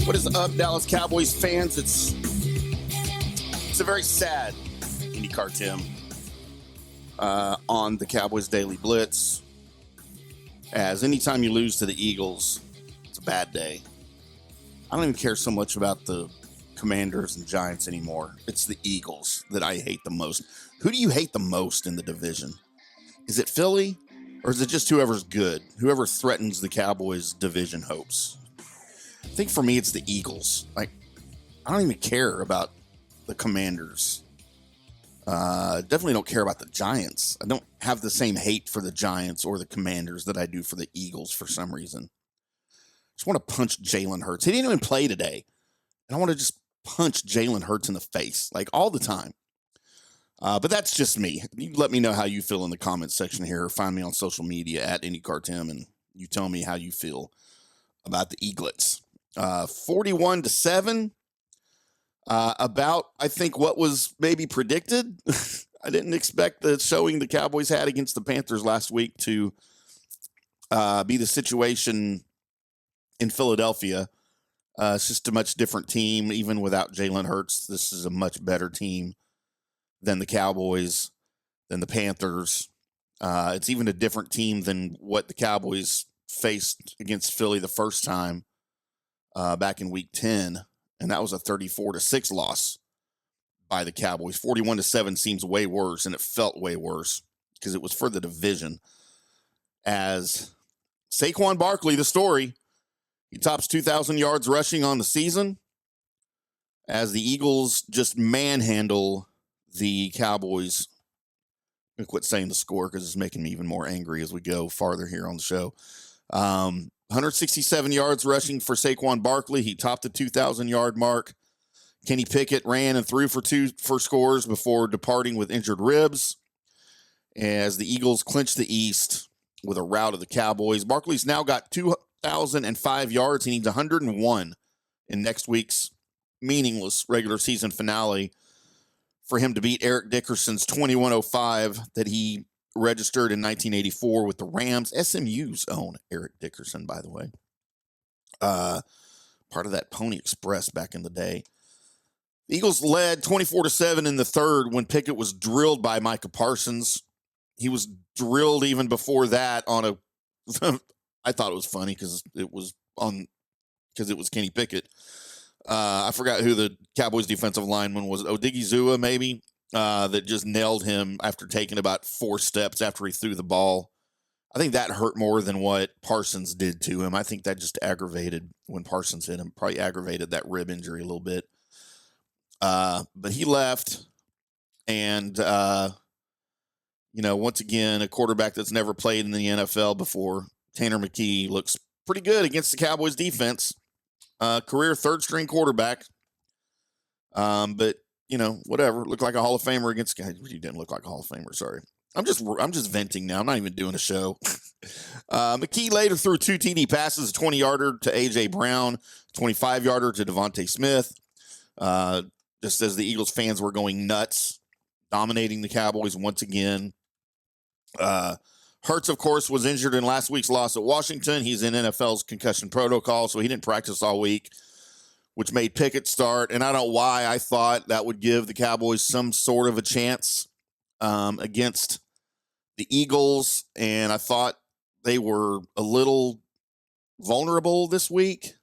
What is up, Dallas Cowboys fans? It's a very sad IndyCar, Tim, on the Cowboys Daily Blitz. As anytime you lose to the Eagles, it's a bad day. I don't even care so much about the Commanders and Giants anymore. It's the Eagles that I hate the most. Who do you hate the most in the division? Is it Philly, or is it just whoever's good? Whoever threatens the Cowboys' division hopes? I think for me, it's the Eagles. I don't even care about the Commanders. Definitely don't care about the Giants. I don't have the same hate for the Giants or the Commanders that I do for the Eagles for some reason. I just want to punch Jalen Hurts. He didn't even play today. And I want to just punch Jalen Hurts in the face, like all the time. But that's just me. You let me know how you feel in the comments section here, or find me on social media at IndyCarTim, and you tell me how you feel about the Eaglets. 41-7. About, I think, what was maybe predicted. I didn't expect the showing the Cowboys had against the Panthers last week to be the situation in Philadelphia. It's just a much different team. Even without Jalen Hurts, this is a much better team than the Cowboys, than the Panthers. It's even a different team than what the Cowboys faced against Philly the first time back in Week 10. And that was a 34-6 loss by the Cowboys. 41-7 seems way worse, and it felt way worse because it was for the division. As Saquon Barkley, the story, he tops 2,000 yards rushing on the season as the Eagles just manhandle the Cowboys. I'm going to quit saying the score because it's making me even more angry as we go farther here on the show. 167 yards rushing for Saquon Barkley. He topped the 2,000-yard mark. Kenny Pickett ran and threw for scores before departing with injured ribs as the Eagles clinched the East with a rout of the Cowboys. Barkley's now got 2,005 yards. He needs 101 in next week's meaningless regular season finale for him to beat Eric Dickerson's 2,105 that he registered in 1984 with the Rams. SMU's own Eric Dickerson, by the way. Part of that Pony Express back in the day. The Eagles led 24-7 in the third when Pickett was drilled by Micah Parsons. He was drilled even before that on a I thought it was funny because it was Kenny Pickett. I forgot who the Cowboys defensive lineman was. Odigizua, maybe. That just nailed him after taking about 4 steps after he threw the ball. I think that hurt more than what Parsons did to him. I think that just aggravated when Parsons hit him, probably aggravated that rib injury a little bit. But he left, and, once again, a quarterback that's never played in the NFL before, Tanner McKee, looks pretty good against the Cowboys defense. Career third-string quarterback. But whatever. Looked like a Hall of Famer against. He didn't look like a Hall of Famer. Sorry. I'm just venting now. I'm not even doing a show. McKee later threw 2 TD passes, a 20-yarder to A.J. Brown, 25-yarder to Devontae Smith. Just as the Eagles fans were going nuts, dominating the Cowboys once again. Hurts, of course, was injured in last week's loss at Washington. He's in NFL's concussion protocol, so he didn't practice all week, which made Pickett start. And I don't know why I thought that would give the Cowboys some sort of a chance against the Eagles. And I thought they were a little vulnerable this week.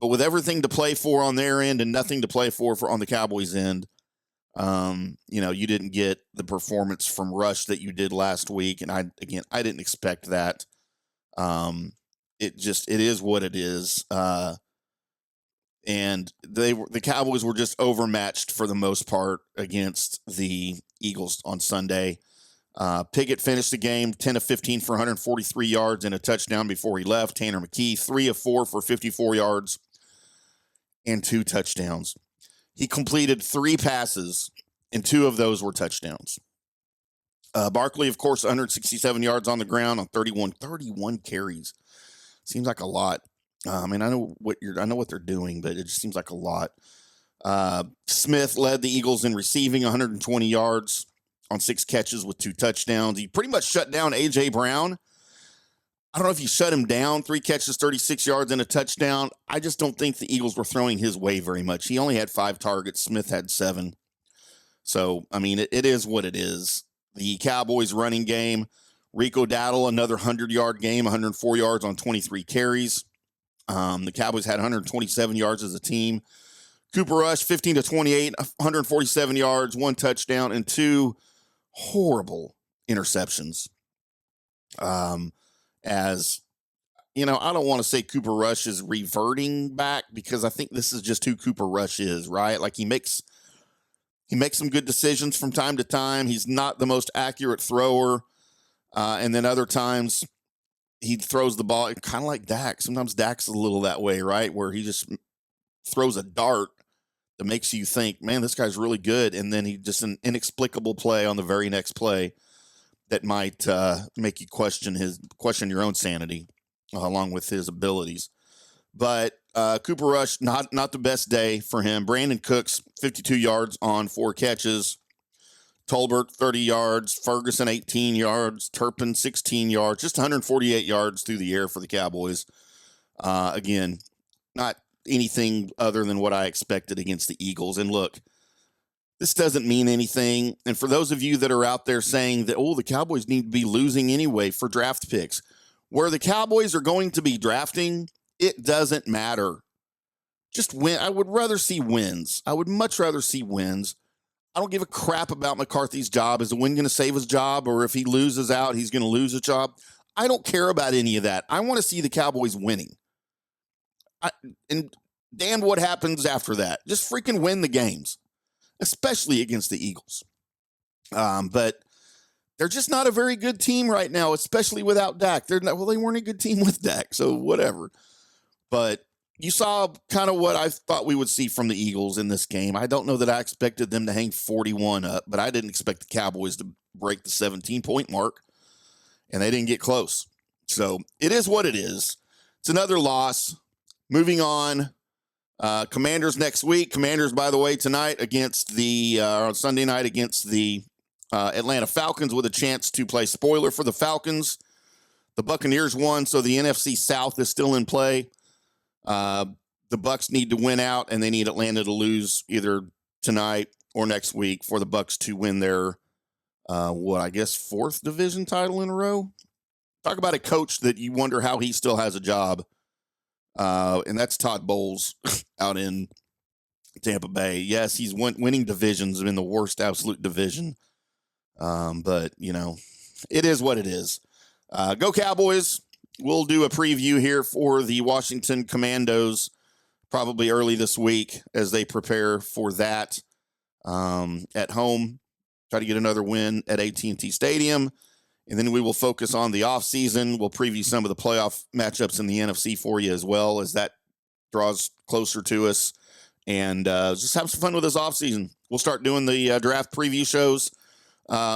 But with everything to play for on their end and nothing to play for on the Cowboys' end, you didn't get the performance from Rush that you did last week. And I didn't expect that. It is what it is. And the Cowboys were just overmatched for the most part against the Eagles on Sunday. Pickett finished the game 10 of 15 for 143 yards and a touchdown before he left. Tanner McKee, 3 of 4 for 54 yards and 2 touchdowns. He completed 3 passes, and 2 of those were touchdowns. Barkley, of course, 167 yards on the ground on 31 carries. Seems like a lot. I know what they're doing, but it just seems like a lot. Smith led the Eagles in receiving, 120 yards on 6 catches with 2 touchdowns. He pretty much shut down A.J. Brown I don't know if you shut him down, 3 catches, 36 yards and a touchdown. I just don't think the Eagles were throwing his way very much. He only had 5 targets. Smith had 7. So, I mean, it is what it is. The Cowboys running game, Rico Dowdle, another 100-yard game, 104 yards on 23 carries. The Cowboys had 127 yards as a team. Cooper Rush, 15 to 28, 147 yards, 1 touchdown, and 2 horrible interceptions. As you know, I don't want to say Cooper Rush is reverting back because I think this is just who Cooper Rush is, right? Like he makes some good decisions from time to time. He's not the most accurate thrower. And then other times he throws the ball kind of like Dak. Sometimes Dak's a little that way, right? Where he just throws a dart that makes you think, man, this guy's really good. And then he just an inexplicable play on the very next play that might make you question your own sanity along with his abilities. But Cooper Rush, not the best day for him. Brandon Cooks, 52 yards on 4 catches. Tolbert, 30 yards. Ferguson, 18 yards. Turpin, 16 yards. Just 148 yards through the air for the Cowboys. Again, not anything other than what I expected against the Eagles. And look, this doesn't mean anything. And for those of you that are out there saying that, the Cowboys need to be losing anyway for draft picks, where the Cowboys are going to be drafting, it doesn't matter. Just win. I would rather see wins. I would much rather see wins. I don't give a crap about McCarthy's job. Is the win going to save his job? Or if he loses out, he's going to lose a job? I don't care about any of that. I want to see the Cowboys winning. And damn what happens after that. Just freaking win the games, especially against the Eagles. But they're just not a very good team right now, especially without Dak. They weren't a good team with Dak, so whatever. But you saw kind of what I thought we would see from the Eagles in this game. I don't know that I expected them to hang 41 up, but I didn't expect the Cowboys to break the 17-point mark, and they didn't get close. So it is what it is. It's another loss. Moving on. Commanders next week. Commanders, by the way, tonight against on Sunday night against the Atlanta Falcons with a chance to play spoiler for the Falcons. The Buccaneers won, so the NFC South is still in play. The Bucs need to win out, and they need Atlanta to lose either tonight or next week for the Bucs to win their, 4th division title in a row. Talk about a coach that you wonder how he still has a job. And that's Todd Bowles out in Tampa Bay. Yes, he's winning divisions in the worst absolute division. But, it is what it is. Go Cowboys. We'll do a preview here for the Washington Commandos probably early this week as they prepare for that at home. Try to get another win at AT&T Stadium. And then we will focus on the offseason. We'll preview some of the playoff matchups in the NFC for you as well as that draws closer to us. And just have some fun with this offseason. We'll start doing the draft preview shows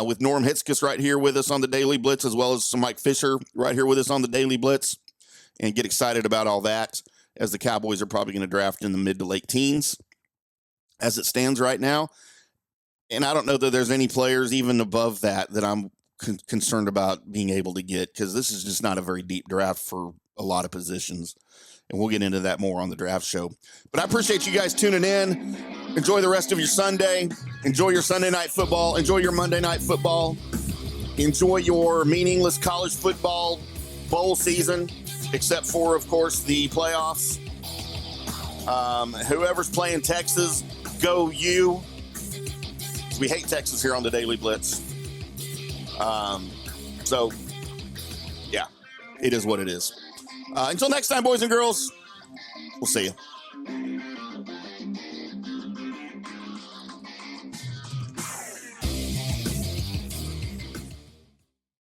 with Norm Hitzkus right here with us on the Daily Blitz, as well as some Mike Fisher right here with us on the Daily Blitz. And get excited about all that as the Cowboys are probably going to draft in the mid to late teens as it stands right now. And I don't know that there's any players even above that I'm concerned about being able to get, because this is just not a very deep draft for a lot of positions. And we'll get into that more on the draft show. But I appreciate you guys tuning in. Enjoy the rest of your Sunday. Enjoy your Sunday night football. Enjoy your Monday night football. Enjoy your meaningless college football bowl season, except for, of course, the playoffs. Whoever's playing Texas, go you. We hate Texas here on the Daily Blitz. So, yeah, it is what it is. Until next time, boys and girls, we'll see you.